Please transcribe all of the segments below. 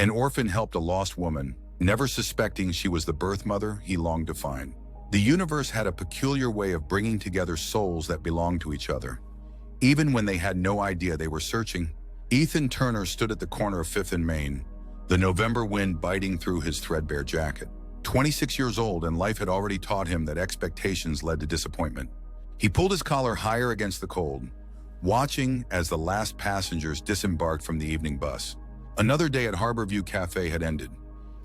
An orphan helped a lost woman, never suspecting she was the birth mother he longed to find. The universe had a peculiar way of bringing together souls that belonged to each other, even when they had no idea they were searching. Ethan Turner stood at the corner of 5th and Main, the November wind biting through his threadbare jacket. 26 years old, and life had already taught him that expectations led to disappointment. He pulled his collar higher against the cold, watching as the last passengers disembarked from the evening bus. Another day at Harborview Cafe had ended,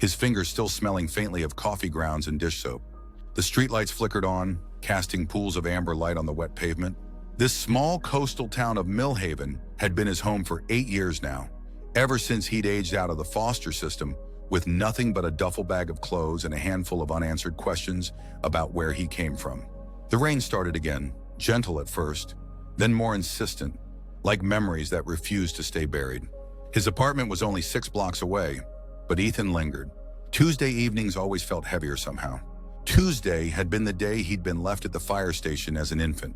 his fingers still smelling faintly of coffee grounds and dish soap. The streetlights flickered on, casting pools of amber light on the wet pavement. This small coastal town of Millhaven had been his home for 8 years now, ever since he'd aged out of the foster system with nothing but a duffel bag of clothes and a handful of unanswered questions about where he came from. The rain started again, gentle at first, then more insistent, like memories that refused to stay buried. His apartment was only 6 blocks away, but Ethan lingered. Tuesday evenings always felt heavier somehow. Tuesday had been the day he'd been left at the fire station as an infant,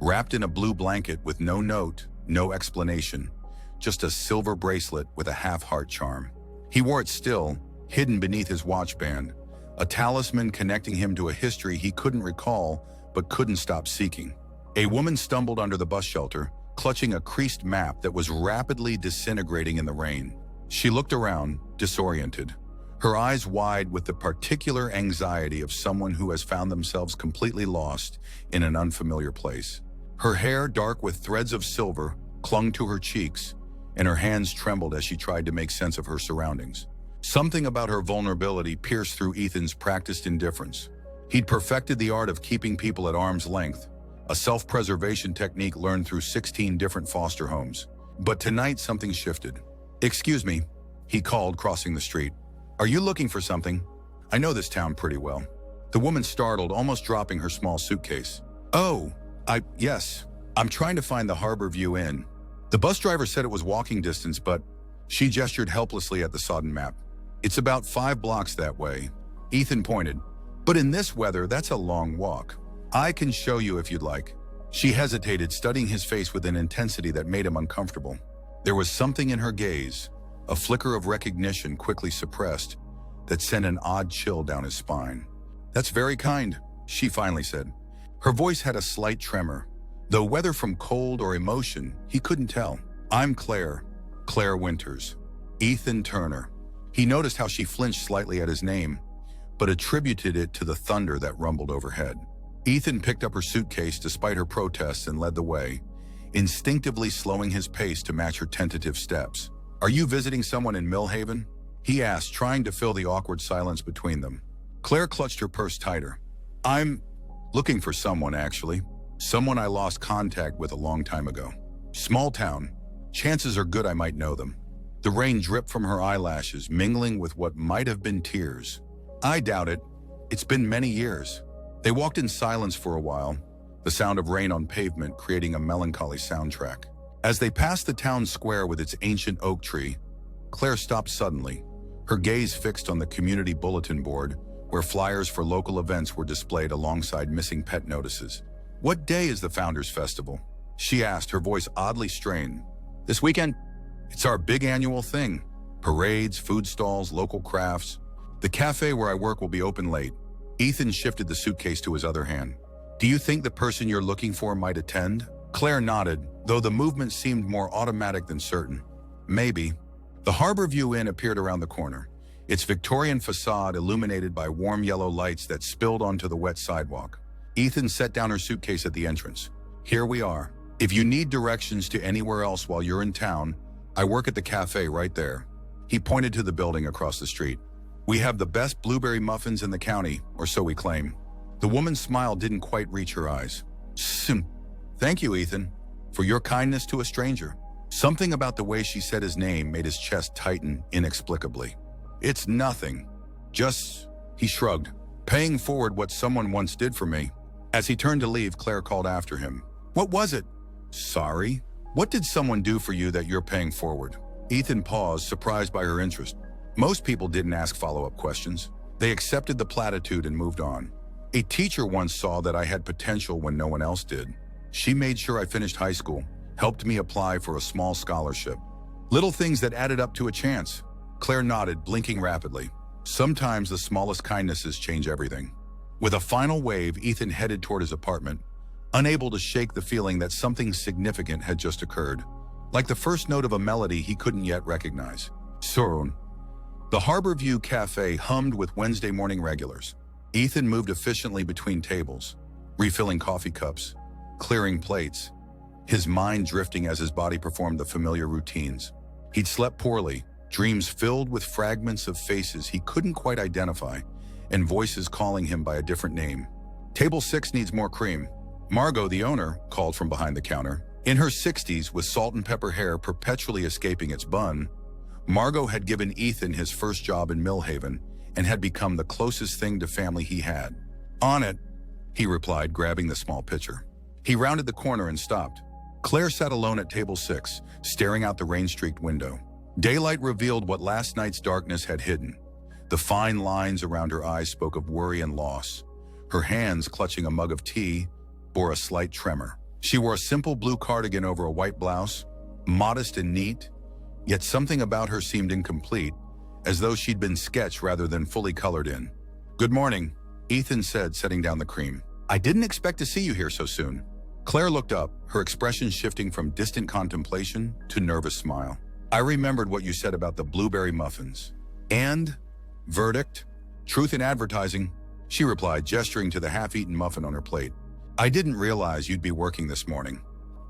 wrapped in a blue blanket with no note, no explanation, just a silver bracelet with a half-heart charm. He wore it still, hidden beneath his watch band, a talisman connecting him to a history he couldn't recall but couldn't stop seeking. A woman stumbled under the bus shelter, clutching a creased map that was rapidly disintegrating in the rain. She looked around, disoriented, her eyes wide with the particular anxiety of someone who has found themselves completely lost in an unfamiliar place. Her hair, dark with threads of silver, clung to her cheeks, and her hands trembled as she tried to make sense of her surroundings. Something about her vulnerability pierced through Ethan's practiced indifference. He'd perfected the art of keeping people at arm's length, a self-preservation technique learned through 16 different foster homes. But tonight something shifted. "Excuse me," he called, crossing the street. "Are you looking for something? I know this town pretty well." The woman startled, almost dropping her small suitcase. "Oh, yes. I'm trying to find the Harborview Inn." The bus driver said it was walking distance, but she gestured helplessly at the sodden map. "It's about 5 blocks that way." Ethan pointed. "But in this weather, that's a long walk. I can show you if you'd like." She hesitated, studying his face with an intensity that made him uncomfortable. There was something in her gaze, a flicker of recognition quickly suppressed, that sent an odd chill down his spine. "That's very kind," she finally said. Her voice had a slight tremor, though whether from cold or emotion, he couldn't tell. "I'm Claire Winters. Ethan Turner." He noticed how she flinched slightly at his name, but attributed it to the thunder that rumbled overhead. Ethan picked up her suitcase despite her protests and led the way, instinctively slowing his pace to match her tentative steps. "Are you visiting someone in Millhaven?" he asked, trying to fill the awkward silence between them. Claire clutched her purse tighter. "I'm looking for someone, actually. Someone I lost contact with a long time ago. Small town. Chances are good I might know them." The rain dripped from her eyelashes, mingling with what might have been tears. "I doubt it. It's been many years." They walked in silence for a while, the sound of rain on pavement creating a melancholy soundtrack. As they passed the town square with its ancient oak tree, Claire stopped suddenly, her gaze fixed on the community bulletin board, where flyers for local events were displayed alongside missing pet notices. "What day is the Founders Festival?" she asked, her voice oddly strained. "This weekend? It's our big annual thing. Parades, food stalls, local crafts. The cafe where I work will be open late." Ethan shifted the suitcase to his other hand. "Do you think the person you're looking for might attend?" Claire nodded, though the movement seemed more automatic than certain. "Maybe." The Harborview Inn appeared around the corner, its Victorian facade illuminated by warm yellow lights that spilled onto the wet sidewalk. Ethan set down her suitcase at the entrance. "Here we are. If you need directions to anywhere else while you're in town, I work at the cafe right there." He pointed to the building across the street. "We have the best blueberry muffins in the county, or so we claim." The woman's smile didn't quite reach her eyes. "Thank you, Ethan, for your kindness to a stranger." Something about the way she said his name made his chest tighten inexplicably. "It's nothing. Just," he shrugged, "paying forward what someone once did for me." As he turned to leave, Claire called after him. "What was it?" "Sorry. What did someone do for you that you're paying forward?" Ethan paused, surprised by her interest. Most people didn't ask follow-up questions. They accepted the platitude and moved on. "A teacher once saw that I had potential when no one else did. She made sure I finished high school, helped me apply for a small scholarship. Little things that added up to a chance." Claire nodded, blinking rapidly. Sometimes the smallest kindnesses change everything. With a final wave, Ethan headed toward his apartment, unable to shake the feeling that something significant had just occurred. Like the first note of a melody he couldn't yet recognize. Surun. The Harborview Cafe hummed with Wednesday morning regulars. Ethan moved efficiently between tables, refilling coffee cups, clearing plates, his mind drifting as his body performed the familiar routines. He'd slept poorly, dreams filled with fragments of faces he couldn't quite identify, and voices calling him by a different name. Table 6 needs more cream. Margot, the owner, called from behind the counter. In her 60s, with salt and pepper hair perpetually escaping its bun, Margot had given Ethan his first job in Millhaven and had become the closest thing to family he had. On it, he replied, grabbing the small pitcher. He rounded the corner and stopped. Claire sat alone at table 6, staring out the rain-streaked window. Daylight revealed what last night's darkness had hidden. The fine lines around her eyes spoke of worry and loss. Her hands, clutching a mug of tea, bore a slight tremor. She wore a simple blue cardigan over a white blouse, modest and neat, yet something about her seemed incomplete, as though she'd been sketched rather than fully colored in. "Good morning," Ethan said, setting down the cream. "I didn't expect to see you here so soon." Claire looked up, her expression shifting from distant contemplation to nervous smile. "I remembered what you said about the blueberry muffins." "And? Verdict? Truth in advertising," she replied, gesturing to the half-eaten muffin on her plate. "I didn't realize you'd be working this morning."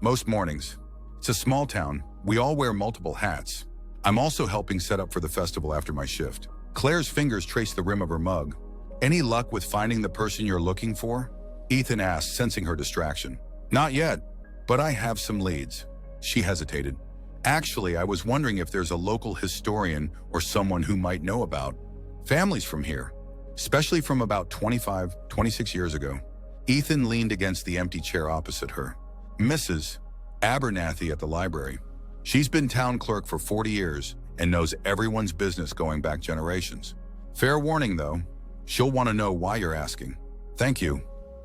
"Most mornings. It's a small town. We all wear multiple hats. I'm also helping set up for the festival after my shift." Claire's fingers traced the rim of her mug. "Any luck with finding the person you're looking for?" Ethan asked, sensing her distraction. "Not yet, but I have some leads." She hesitated. "Actually, I was wondering if there's a local historian or someone who might know about families from here, especially from about 25, 26 years ago." Ethan leaned against the empty chair opposite her. "Mrs. Abernathy at the library. She's been town clerk for 40 years and knows everyone's business going back generations. Fair warning, though, she'll want to know why you're asking." "Thank you.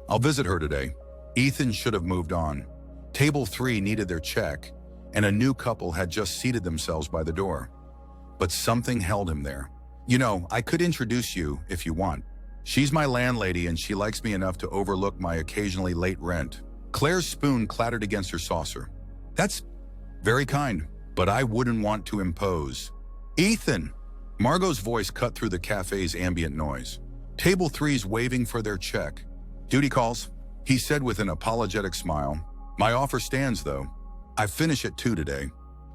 I'll visit her today." Ethan should have moved on. Table 3 needed their check, and a new couple had just seated themselves by the door. But something held him there. "You know, I could introduce you if you want. She's my landlady and she likes me enough to overlook my occasionally late rent." Claire's spoon clattered against her saucer. "That's very kind, but I wouldn't want to impose." "Ethan!" Margot's voice cut through the cafe's ambient noise. "Table 3's waving for their check." "Duty calls," he said with an apologetic smile. "My offer stands, though. I finish at 2 today."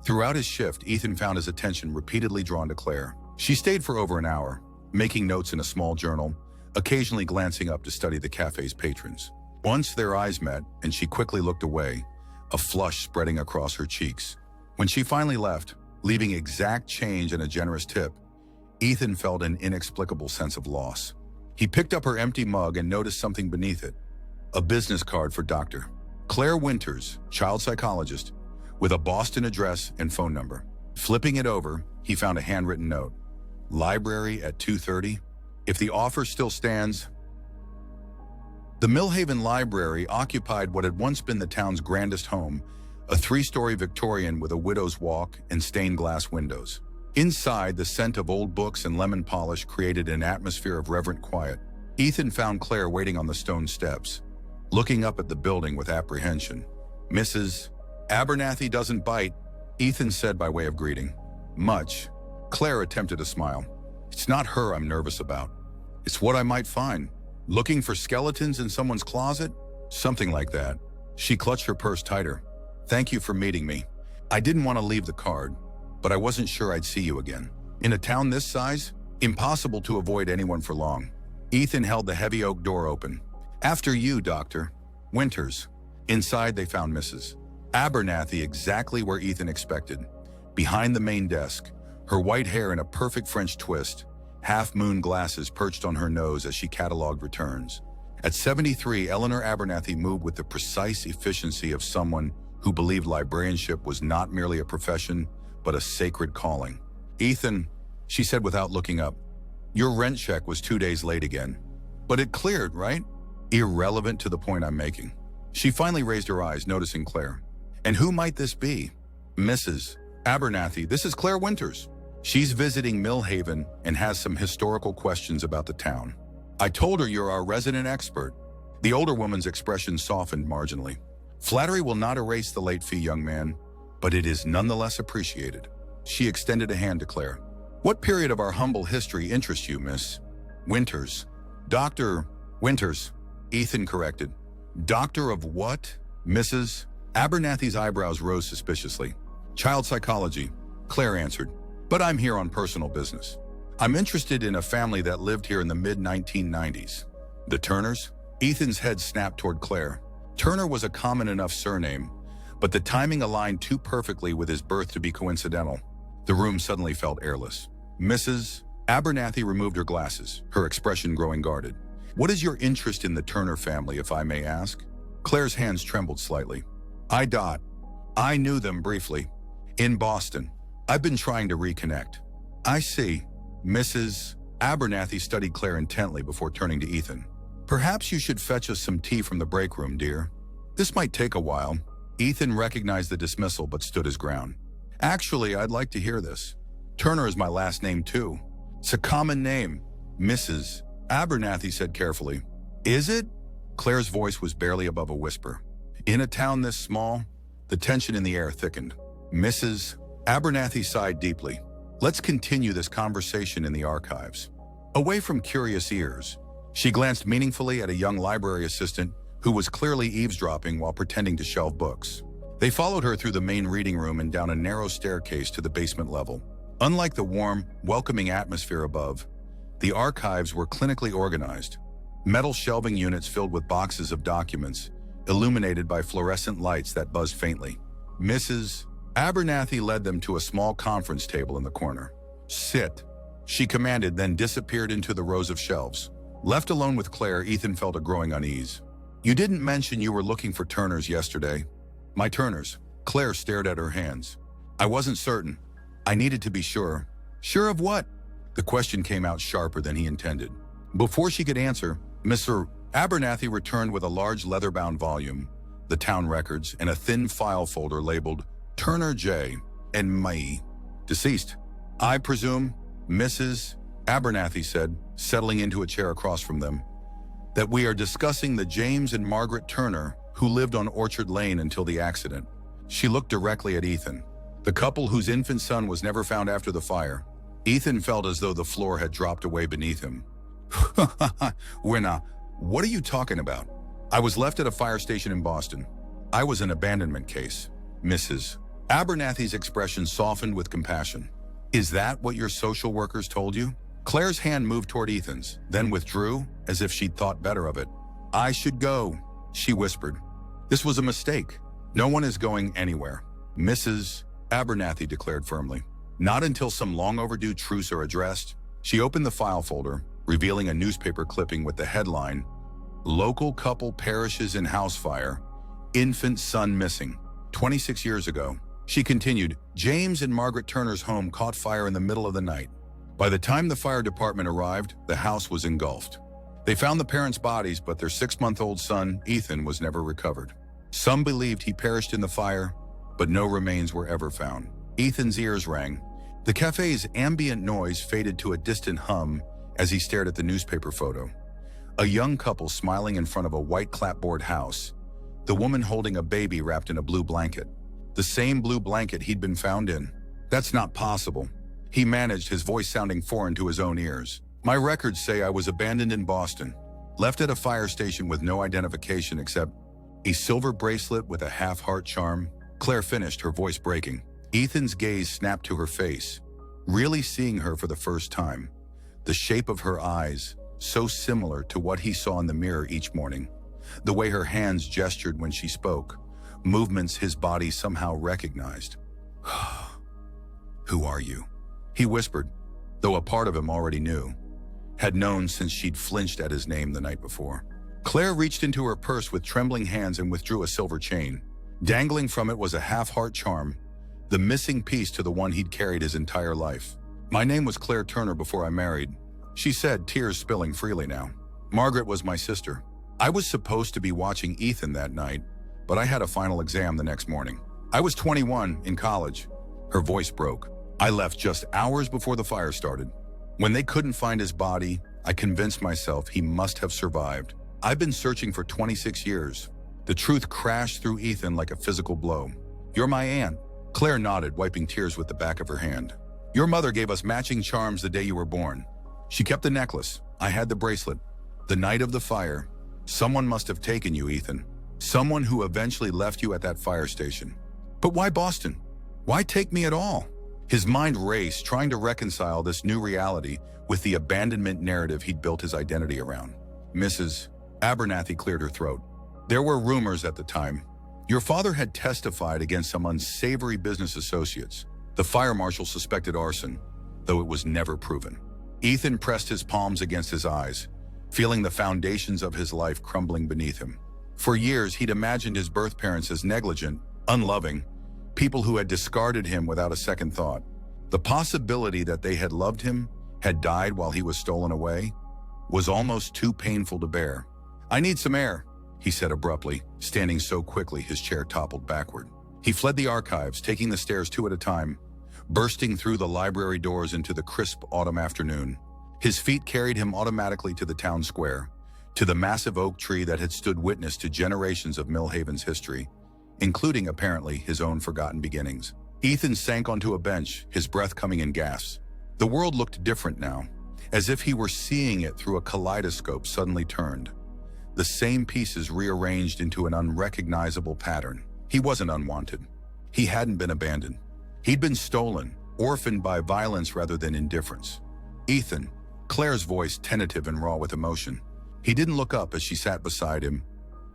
Throughout his shift, Ethan found his attention repeatedly drawn to Claire. She stayed for over an hour, making notes in a small journal, occasionally glancing up to study the cafe's patrons. Once their eyes met, and she quickly looked away, a flush spreading across her cheeks. When she finally left, leaving exact change and a generous tip, Ethan felt an inexplicable sense of loss. He picked up her empty mug and noticed something beneath it. A business card for Dr. Claire Winters, child psychologist, with a Boston address and phone number. Flipping it over, he found a handwritten note. "Library at 2:30. If the offer still stands." The Millhaven Library occupied what had once been the town's grandest home, a 3-story Victorian with a widow's walk and stained glass windows. Inside, the scent of old books and lemon polish created an atmosphere of reverent quiet. Ethan found Claire waiting on the stone steps, looking up at the building with apprehension. "Mrs. Abernathy doesn't bite," Ethan said by way of greeting. "Much." Claire attempted a smile. "It's not her I'm nervous about. It's what I might find. Looking for skeletons in someone's closet? Something like that." She clutched her purse tighter. "Thank you for meeting me. I didn't want to leave the card, but I wasn't sure I'd see you again. In a town this size, impossible to avoid anyone for long." Ethan held the heavy oak door open. "After you, Dr. Winters." Inside, they found Mrs. Abernathy exactly where Ethan expected. Behind the main desk, her white hair in a perfect French twist, half-moon glasses perched on her nose as she cataloged returns. At 73, Eleanor Abernathy moved with the precise efficiency of someone who believed librarianship was not merely a profession, but a sacred calling. "Ethan," she said without looking up, "your rent check was 2 days late again. But it cleared, right?" "Irrelevant to the point I'm making." She finally raised her eyes, noticing Claire. "And who might this be?" "Mrs. Abernathy, this is Claire Winters." She's visiting Millhaven and has some historical questions about the town. I told her you're our resident expert. The older woman's expression softened marginally. Flattery will not erase the late fee, young man, but it is nonetheless appreciated. She extended a hand to Claire. What period of our humble history interests you, Miss Winters? Dr. Winters, Ethan corrected. Doctor of what? Mrs. Abernathy's eyebrows rose suspiciously. Child psychology, Claire answered. But I'm here on personal business. I'm interested in a family that lived here in the mid-1990s. The Turners? Ethan's head snapped toward Claire. Turner was a common enough surname, but the timing aligned too perfectly with his birth to be coincidental. The room suddenly felt airless. Mrs. Abernathy removed her glasses, her expression growing guarded. What is your interest in the Turner family, if I may ask? Claire's hands trembled slightly. I knew them briefly. In Boston. I've been trying to reconnect. I see. Mrs. Abernathy studied Claire intently before turning to Ethan. Perhaps you should fetch us some tea from the break room, dear. This might take a while. Ethan recognized the dismissal but stood his ground. Actually, I'd like to hear this. Turner is my last name too. It's a common name. Mrs. Abernathy said carefully. Is it? Claire's voice was barely above a whisper. In a town this small, the tension in the air thickened. Mrs. Abernathy sighed deeply. Let's continue this conversation in the archives. Away from curious ears, she glanced meaningfully at a young library assistant who was clearly eavesdropping while pretending to shelve books. They followed her through the main reading room and down a narrow staircase to the basement level. Unlike the warm, welcoming atmosphere above, the archives were clinically organized. Metal shelving units filled with boxes of documents, illuminated by fluorescent lights that buzzed faintly. Mrs. Abernathy led them to a small conference table in the corner. Sit, she commanded, then disappeared into the rows of shelves. Left alone with Claire, Ethan felt a growing unease. You didn't mention you were looking for Turners yesterday. My Turners. Claire stared at her hands. I wasn't certain. I needed to be sure. Sure of what? The question came out sharper than he intended. Before she could answer, Mr. Abernathy returned with a large leather-bound volume, the town records, and a thin file folder labeled Turner J. and May. Deceased. I presume, Mrs. Abernathy said, settling into a chair across from them, that we are discussing the James and Margaret Turner who lived on Orchard Lane until the accident. She looked directly at Ethan, the couple whose infant son was never found after the fire. Ethan felt as though the floor had dropped away beneath him. What are you talking about? I was left at a fire station in Boston. I was an abandonment case. Mrs. Abernathy's expression softened with compassion. Is that what your social workers told you? Claire's hand moved toward Ethan's, then withdrew, as if she'd thought better of it. I should go, she whispered. This was a mistake. No one is going anywhere, Mrs. Abernathy declared firmly. Not until some long overdue truce are addressed. She opened the file folder, revealing a newspaper clipping with the headline, Local couple perishes in house fire, infant son missing. 26 years ago. She continued, James and Margaret Turner's home caught fire in the middle of the night. By the time the fire department arrived, the house was engulfed. They found the parents' bodies, but their 6-month-old son, Ethan, was never recovered. Some believed he perished in the fire, but no remains were ever found. Ethan's ears rang. The cafe's ambient noise faded to a distant hum as he stared at the newspaper photo. A young couple smiling in front of a white clapboard house, the woman holding a baby wrapped in a blue blanket. The same blue blanket he'd been found in. That's not possible. He managed, his voice sounding foreign to his own ears. My records say I was abandoned in Boston, left at a fire station with no identification except a silver bracelet with a half-heart charm. Claire finished, her voice breaking. Ethan's gaze snapped to her face, really seeing her for the first time. The shape of her eyes, so similar to what he saw in the mirror each morning. The way her hands gestured when she spoke, movements his body somehow recognized. Who are you? He whispered, though a part of him already knew, had known since she'd flinched at his name the night before. Claire reached into her purse with trembling hands and withdrew a silver chain. Dangling from it was a half-heart charm, the missing piece to the one he'd carried his entire life. My name was Claire Turner before I married, she said, tears spilling freely now. Margaret was my sister. I was supposed to be watching Ethan that night, but I had a final exam the next morning. I was 21, in college. Her voice broke. I left just hours before the fire started. When they couldn't find his body, I convinced myself he must have survived. I've been searching for 26 years. The truth crashed through Ethan like a physical blow. You're my aunt. Claire nodded, wiping tears with the back of her hand. Your mother gave us matching charms the day you were born. She kept the necklace. I had the bracelet. The night of the fire, someone must have taken you, Ethan. Someone who eventually left you at that fire station. But why Boston? Why take me at all? His mind raced, trying to reconcile this new reality with the abandonment narrative he'd built his identity around. Mrs. Abernathy cleared her throat. There were rumors at the time. Your father had testified against some unsavory business associates. The fire marshal suspected arson, though it was never proven. Ethan pressed his palms against his eyes, feeling the foundations of his life crumbling beneath him. For years, he'd imagined his birth parents as negligent, unloving, people who had discarded him without a second thought. The possibility that they had loved him, had died while he was stolen away, was almost too painful to bear. I need some air, he said abruptly, standing so quickly his chair toppled backward. He fled the archives, taking the stairs two at a time, bursting through the library doors into the crisp autumn afternoon. His feet carried him automatically to the town square, to the massive oak tree that had stood witness to generations of Millhaven's history, including apparently his own forgotten beginnings. Ethan sank onto a bench, his breath coming in gasps. The world looked different now, as if he were seeing it through a kaleidoscope suddenly turned. The same pieces rearranged into an unrecognizable pattern. He wasn't unwanted. He hadn't been abandoned. He'd been stolen, orphaned by violence rather than indifference. Ethan, Claire's voice tentative and raw with emotion. He didn't look up as she sat beside him,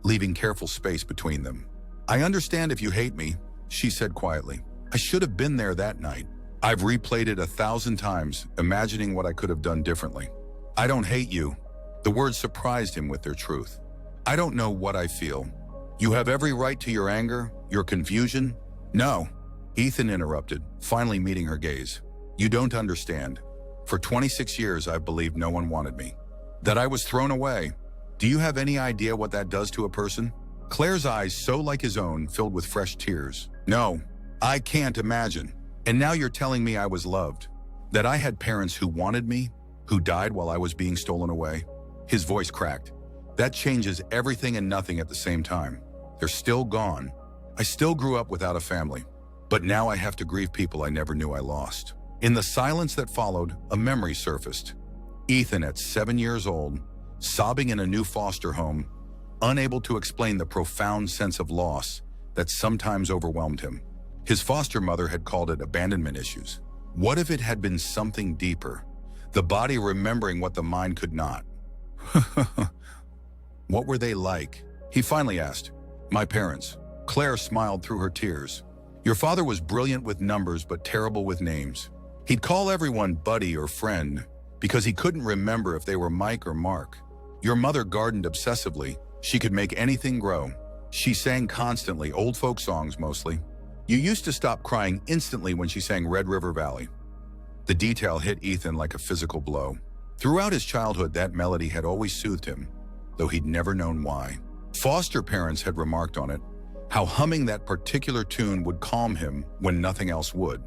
leaving careful space between them. I understand if you hate me, she said quietly. I should have been there that night. I've replayed it 1,000 times, imagining what I could have done differently. I don't hate you. The words surprised him with their truth. I don't know what I feel. You have every right to your anger, your confusion. No, Ethan interrupted, finally meeting her gaze. You don't understand. For 26 years, I've believed no one wanted me. That I was thrown away. Do you have any idea what that does to a person? Claire's eyes, so like his own, filled with fresh tears. No, I can't imagine. And now you're telling me I was loved. That I had parents who wanted me, who died while I was being stolen away. His voice cracked. That changes everything and nothing at the same time. They're still gone. I still grew up without a family. But now I have to grieve people I never knew I lost. In the silence that followed, a memory surfaced. Ethan, at 7 years old, sobbing in a new foster home, unable to explain the profound sense of loss that sometimes overwhelmed him. His foster mother had called it abandonment issues. What if it had been something deeper? The body remembering what the mind could not. What were they like? He finally asked. My parents. Claire smiled through her tears. Your father was brilliant with numbers but terrible with names. He'd call everyone buddy or friend because he couldn't remember if they were Mike or Mark. Your mother gardened obsessively. She could make anything grow. She sang constantly, old folk songs mostly. You used to stop crying instantly when she sang Red River Valley. The detail hit Ethan like a physical blow. Throughout his childhood, that melody had always soothed him, though he'd never known why. Foster parents had remarked on it, how humming that particular tune would calm him when nothing else would.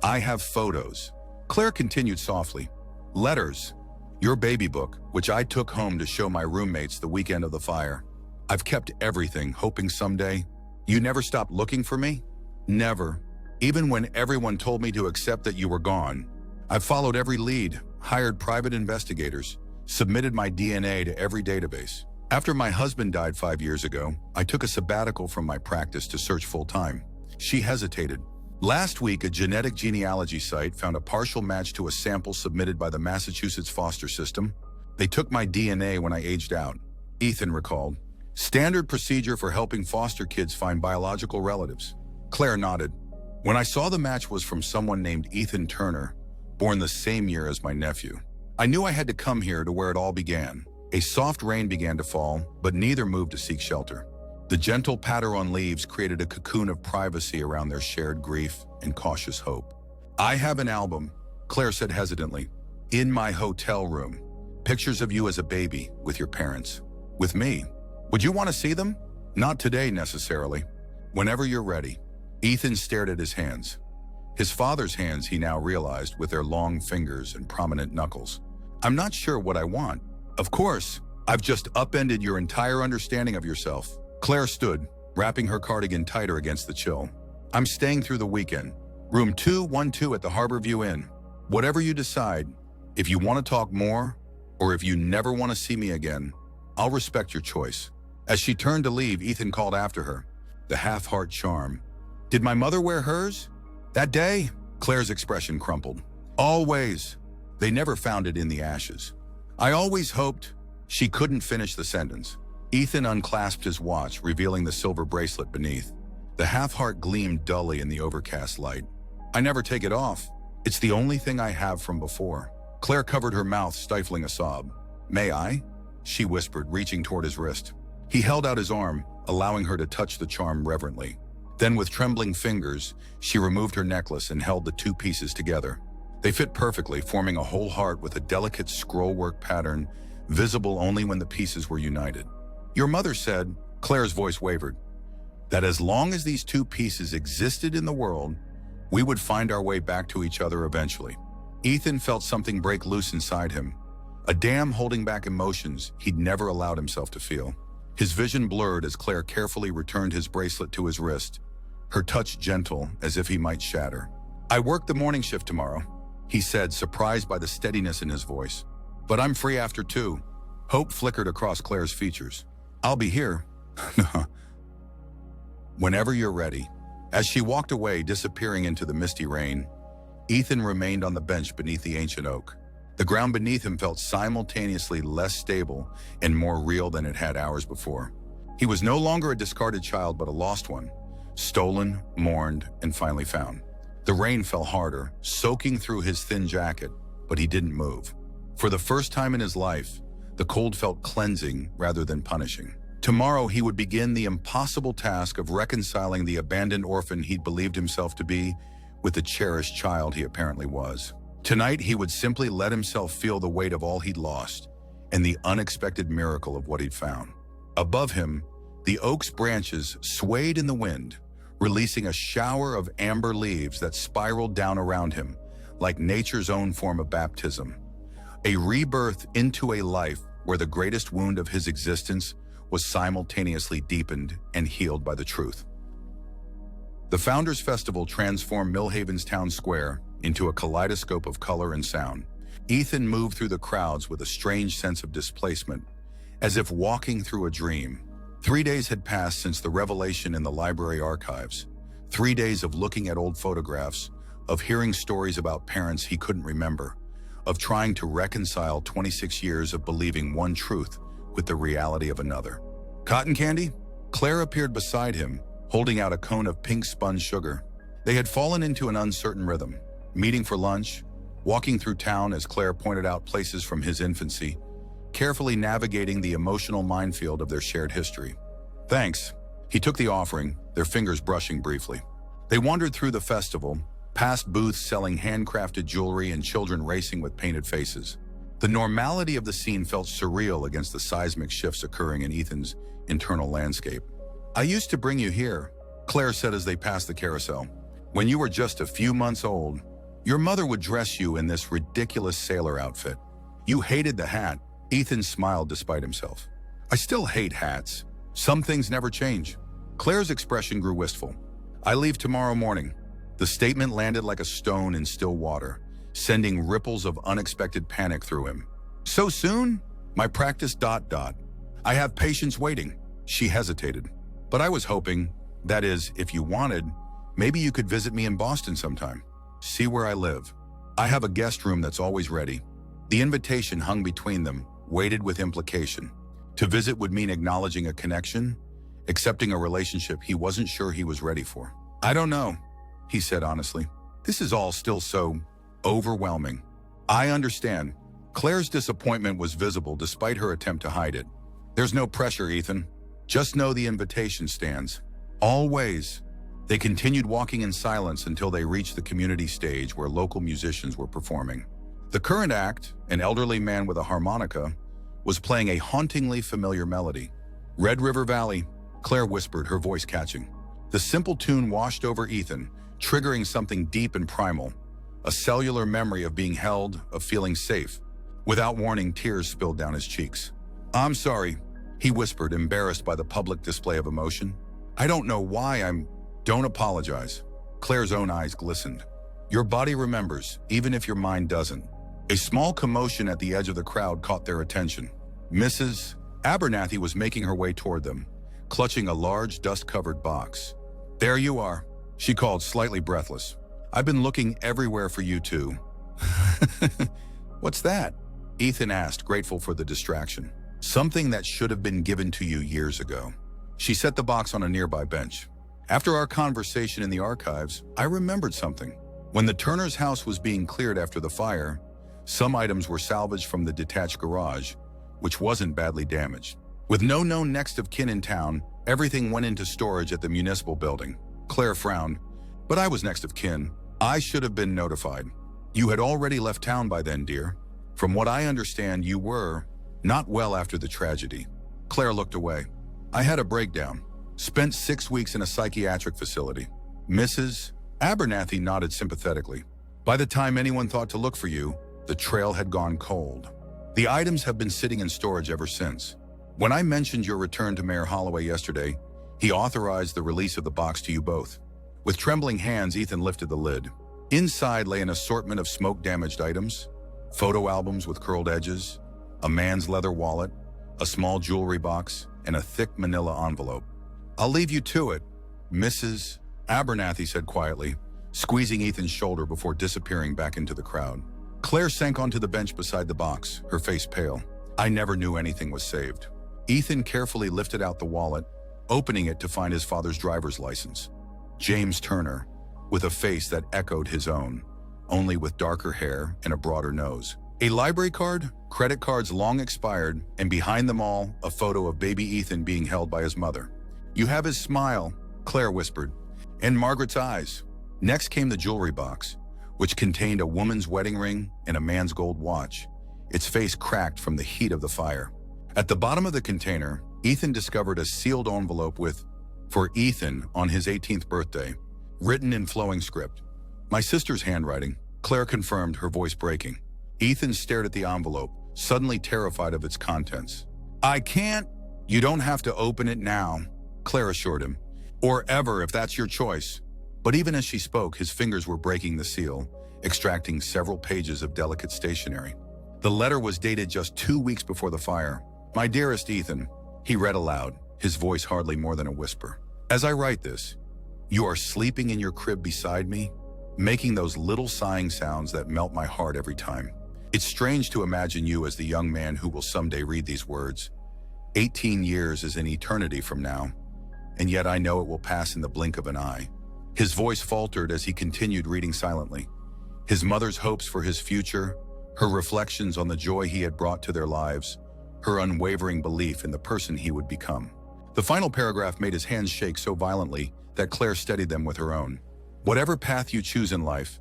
I have photos. Claire continued softly. Letters. Your baby book, which I took home to show my roommates the weekend of the fire. I've kept everything, hoping someday. You never stopped looking for me? Never. Even when everyone told me to accept that you were gone. I've followed every lead, hired private investigators, submitted my DNA to every database. After my husband died 5 years ago, I took a sabbatical from my practice to search full-time. She hesitated. Last week, a genetic genealogy site found a partial match to a sample submitted by the Massachusetts foster system. They took my DNA when I aged out. Ethan recalled. Standard procedure for helping foster kids find biological relatives. Claire nodded. When I saw the match was from someone named Ethan Turner, born the same year as my nephew. I knew I had to come here to where it all began. A soft rain began to fall, but neither moved to seek shelter. The gentle patter on leaves created a cocoon of privacy around their shared grief and cautious hope. I have an album, Claire said hesitantly, in my hotel room. Pictures of you as a baby with your parents. With me. Would you want to see them? Not today necessarily. Whenever you're ready. Ethan stared at his hands. His father's hands, he now realized, with their long fingers and prominent knuckles. I'm not sure what I want. Of course, I've just upended your entire understanding of yourself. Claire stood, wrapping her cardigan tighter against the chill. I'm staying through the weekend. Room 212 at the Harborview Inn. Whatever you decide, if you want to talk more, or if you never want to see me again, I'll respect your choice. As she turned to leave, Ethan called after her. The half-heart charm. Did my mother wear hers? That day? Claire's expression crumpled. Always. They never found it in the ashes. I always hoped. She couldn't finish the sentence. Ethan unclasped his watch, revealing the silver bracelet beneath. The half-heart gleamed dully in the overcast light. I never take it off. It's the only thing I have from before. Claire covered her mouth, stifling a sob. May I? She whispered, reaching toward his wrist. He held out his arm, allowing her to touch the charm reverently. Then, with trembling fingers, she removed her necklace and held the two pieces together. They fit perfectly, forming a whole heart with a delicate scrollwork pattern, visible only when the pieces were united. Your mother said, Claire's voice wavered, that as long as these two pieces existed in the world, we would find our way back to each other eventually. Ethan felt something break loose inside him, a dam holding back emotions he'd never allowed himself to feel. His vision blurred as Claire carefully returned his bracelet to his wrist, her touch gentle as if he might shatter. I work the morning shift tomorrow, he said, surprised by the steadiness in his voice. But I'm free after 2. Hope flickered across Claire's features. I'll be here. Whenever you're ready. As she walked away, disappearing into the misty rain, Ethan remained on the bench beneath the ancient oak. The ground beneath him felt simultaneously less stable and more real than it had hours before. He was no longer a discarded child, but a lost one, stolen, mourned, and finally found. The rain fell harder, soaking through his thin jacket, but he didn't move. For the first time in his life, the cold felt cleansing rather than punishing. Tomorrow he would begin the impossible task of reconciling the abandoned orphan he'd believed himself to be with the cherished child he apparently was. Tonight he would simply let himself feel the weight of all he'd lost and the unexpected miracle of what he'd found. Above him, the oak's branches swayed in the wind, releasing a shower of amber leaves that spiraled down around him, like nature's own form of baptism. A rebirth into a life where the greatest wound of his existence was simultaneously deepened and healed by the truth. The Founders Festival transformed Millhaven's town square into a kaleidoscope of color and sound. Ethan moved through the crowds with a strange sense of displacement, as if walking through a dream. 3 days had passed since the revelation in the library archives. 3 days of looking at old photographs, of hearing stories about parents he couldn't remember, of trying to reconcile 26 years of believing one truth with the reality of another. Cotton candy? Claire appeared beside him, holding out a cone of pink sponge sugar. They had fallen into an uncertain rhythm, meeting for lunch, walking through town as Claire pointed out places from his infancy, carefully navigating the emotional minefield of their shared history. Thanks. He took the offering, their fingers brushing briefly. They wandered through the festival, past booths selling handcrafted jewelry and children racing with painted faces. The normality of the scene felt surreal against the seismic shifts occurring in Ethan's internal landscape. I used to bring you here, Claire said as they passed the carousel. When you were just a few months old, your mother would dress you in this ridiculous sailor outfit. You hated the hat. Ethan smiled despite himself. I still hate hats. Some things never change. Claire's expression grew wistful. I leave tomorrow morning. The statement landed like a stone in still water, sending ripples of unexpected panic through him. So soon? My practice ... I have patients waiting. She hesitated. But I was hoping, that is, if you wanted, maybe you could visit me in Boston sometime. See where I live. I have a guest room that's always ready. The invitation hung between them, weighted with implication. To visit would mean acknowledging a connection, accepting a relationship he wasn't sure he was ready for. I don't know, he said honestly. This is all still so overwhelming. I understand. Claire's disappointment was visible despite her attempt to hide it. There's no pressure, Ethan. Just know the invitation stands. Always. They continued walking in silence until they reached the community stage where local musicians were performing. The current act, an elderly man with a harmonica, was playing a hauntingly familiar melody. Red River Valley, Claire whispered, her voice catching. The simple tune washed over Ethan, triggering something deep and primal, a cellular memory of being held, of feeling safe. Without warning, tears spilled down his cheeks. "I'm sorry," he whispered, embarrassed by the public display of emotion. "I don't know why Don't apologize." Claire's own eyes glistened. "Your body remembers, even if your mind doesn't." A small commotion at the edge of the crowd caught their attention. Mrs. Abernathy was making her way toward them, clutching a large, dust-covered box. "There you are," she called, slightly breathless. "I've been looking everywhere for you too." "What's that?" Ethan asked, grateful for the distraction. "Something that should have been given to you years ago." She set the box on a nearby bench. "After our conversation in the archives, I remembered something. When the Turner's house was being cleared after the fire, some items were salvaged from the detached garage, which wasn't badly damaged. With no known next of kin in town, everything went into storage at the municipal building." Claire frowned. "But I was next of kin. I should have been notified." "You had already left town by then, dear. From what I understand, you were not well after the tragedy." Claire looked away. "I had a breakdown. Spent 6 weeks in a psychiatric facility." Mrs. Abernathy nodded sympathetically. "By the time anyone thought to look for you, the trail had gone cold. The items have been sitting in storage ever since. When I mentioned your return to Mayor Holloway yesterday, he authorized the release of the box to you both." With trembling hands, Ethan lifted the lid. Inside lay an assortment of smoke-damaged items, photo albums with curled edges, a man's leather wallet, a small jewelry box, and a thick manila envelope. "I'll leave you to it," Mrs. Abernathy said quietly, squeezing Ethan's shoulder before disappearing back into the crowd. Claire sank onto the bench beside the box, her face pale. "I never knew anything was saved." Ethan carefully lifted out the wallet, opening it to find his father's driver's license. James Turner, with a face that echoed his own, only with darker hair and a broader nose. A library card, credit cards long expired, and behind them all, a photo of baby Ethan being held by his mother. "You have his smile," Claire whispered, "and Margaret's eyes." Next came the jewelry box, which contained a woman's wedding ring and a man's gold watch, its face cracked from the heat of the fire. At the bottom of the container, Ethan discovered a sealed envelope with, "For Ethan on his 18th birthday," written in flowing script. "My sister's handwriting," Claire confirmed, her voice breaking. Ethan stared at the envelope, suddenly terrified of its contents. "I can't." "You don't have to open it now," Claire assured him. "Or ever, if that's your choice." But even as she spoke, his fingers were breaking the seal, extracting several pages of delicate stationery. The letter was dated just 2 weeks before the fire. "My dearest Ethan," he read aloud, his voice hardly more than a whisper. "As I write this, you are sleeping in your crib beside me, making those little sighing sounds that melt my heart every time. It's strange to imagine you as the young man who will someday read these words. 18 years is an eternity from now, and yet I know it will pass in the blink of an eye." His voice faltered as he continued reading silently. His mother's hopes for his future, her reflections on the joy he had brought to their lives, her unwavering belief in the person he would become. The final paragraph made his hands shake so violently that Claire steadied them with her own. "Whatever path you choose in life,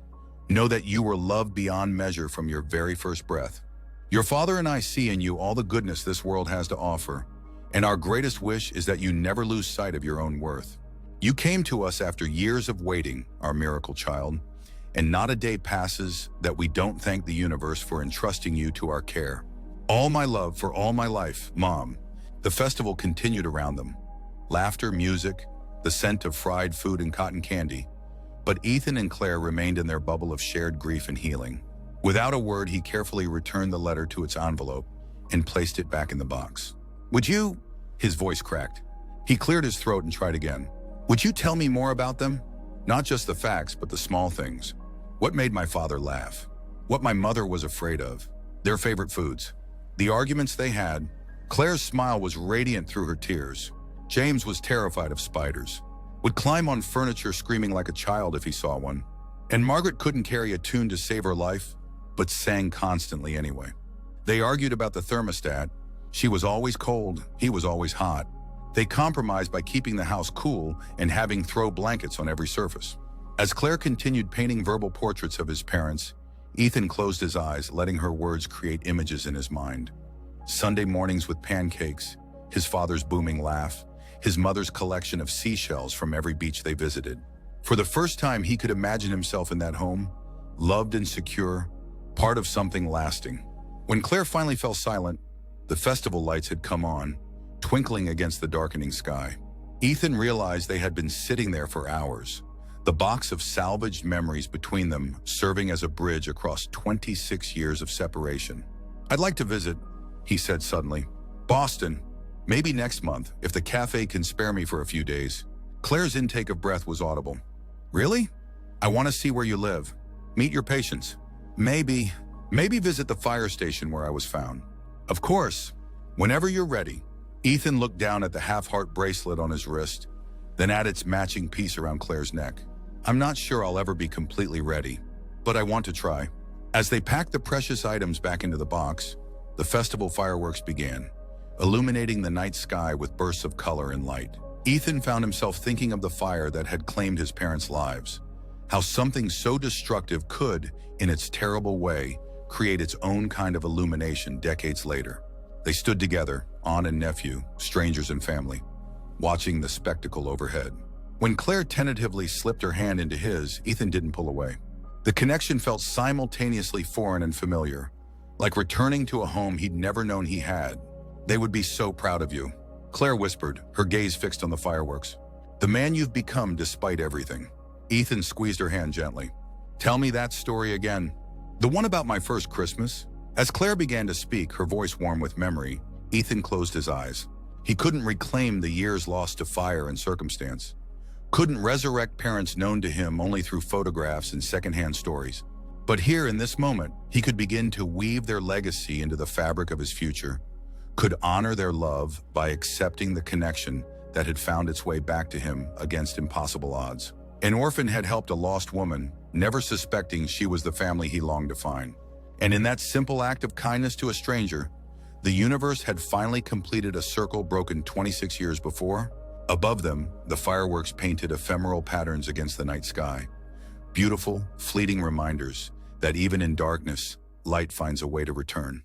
know that you were loved beyond measure from your very first breath. Your father and I see in you all the goodness this world has to offer, and our greatest wish is that you never lose sight of your own worth. You came to us after years of waiting, our miracle child, and not a day passes that we don't thank the universe for entrusting you to our care. All my love for all my life, Mom." The festival continued around them. Laughter, music, the scent of fried food and cotton candy. But Ethan and Claire remained in their bubble of shared grief and healing. Without a word, he carefully returned the letter to its envelope and placed it back in the box. "Would you?" His voice cracked. He cleared his throat and tried again. "Would you tell me more about them? Not just the facts, but the small things. What made my father laugh? What my mother was afraid of? Their favorite foods? The arguments they had?" Claire's smile was radiant through her tears. James was terrified of spiders. Would climb on furniture screaming like a child if he saw one. And Margaret couldn't carry a tune to save her life, but sang constantly anyway. They argued about the thermostat. She was always cold, he was always hot. They compromised by keeping the house cool and having throw blankets on every surface. As Claire continued painting verbal portraits of his parents, Ethan closed his eyes, letting her words create images in his mind. Sunday mornings with pancakes, his father's booming laugh, his mother's collection of seashells from every beach they visited. For the first time, he could imagine himself in that home, loved and secure, part of something lasting. When Claire finally fell silent, the festival lights had come on, twinkling against the darkening sky. Ethan realized they had been sitting there for hours, the box of salvaged memories between them serving as a bridge across 26 years of separation. "I'd like to visit," he said suddenly. "Boston. Maybe next month, if the cafe can spare me for a few days." Claire's intake of breath was audible. "Really? I want to see where you live. Meet your patients. Maybe visit the fire station where I was found." "Of course. Whenever you're ready." Ethan looked down at the half-heart bracelet on his wrist, then at its matching piece around Claire's neck. "I'm not sure I'll ever be completely ready, but I want to try." As they packed the precious items back into the box, the festival fireworks began, illuminating the night sky with bursts of color and light. Ethan found himself thinking of the fire that had claimed his parents' lives, how something so destructive could, in its terrible way, create its own kind of illumination decades later. They stood together, aunt and nephew, strangers and family, watching the spectacle overhead. When Claire tentatively slipped her hand into his, Ethan didn't pull away. The connection felt simultaneously foreign and familiar, like returning to a home he'd never known he had. "They would be so proud of you," Claire whispered, her gaze fixed on the fireworks. "The man you've become despite everything." Ethan squeezed her hand gently. "Tell me that story again." "The one about my first Christmas?" As Claire began to speak, her voice warm with memory, Ethan closed his eyes. He couldn't reclaim the years lost to fire and circumstance. Couldn't resurrect parents known to him only through photographs and secondhand stories. But here, in this moment, he could begin to weave their legacy into the fabric of his future, could honor their love by accepting the connection that had found its way back to him against impossible odds. An orphan had helped a lost woman, never suspecting she was the family he longed to find. And in that simple act of kindness to a stranger, the universe had finally completed a circle broken 26 years before. Above them, the fireworks painted ephemeral patterns against the night sky. Beautiful, fleeting reminders that even in darkness, light finds a way to return.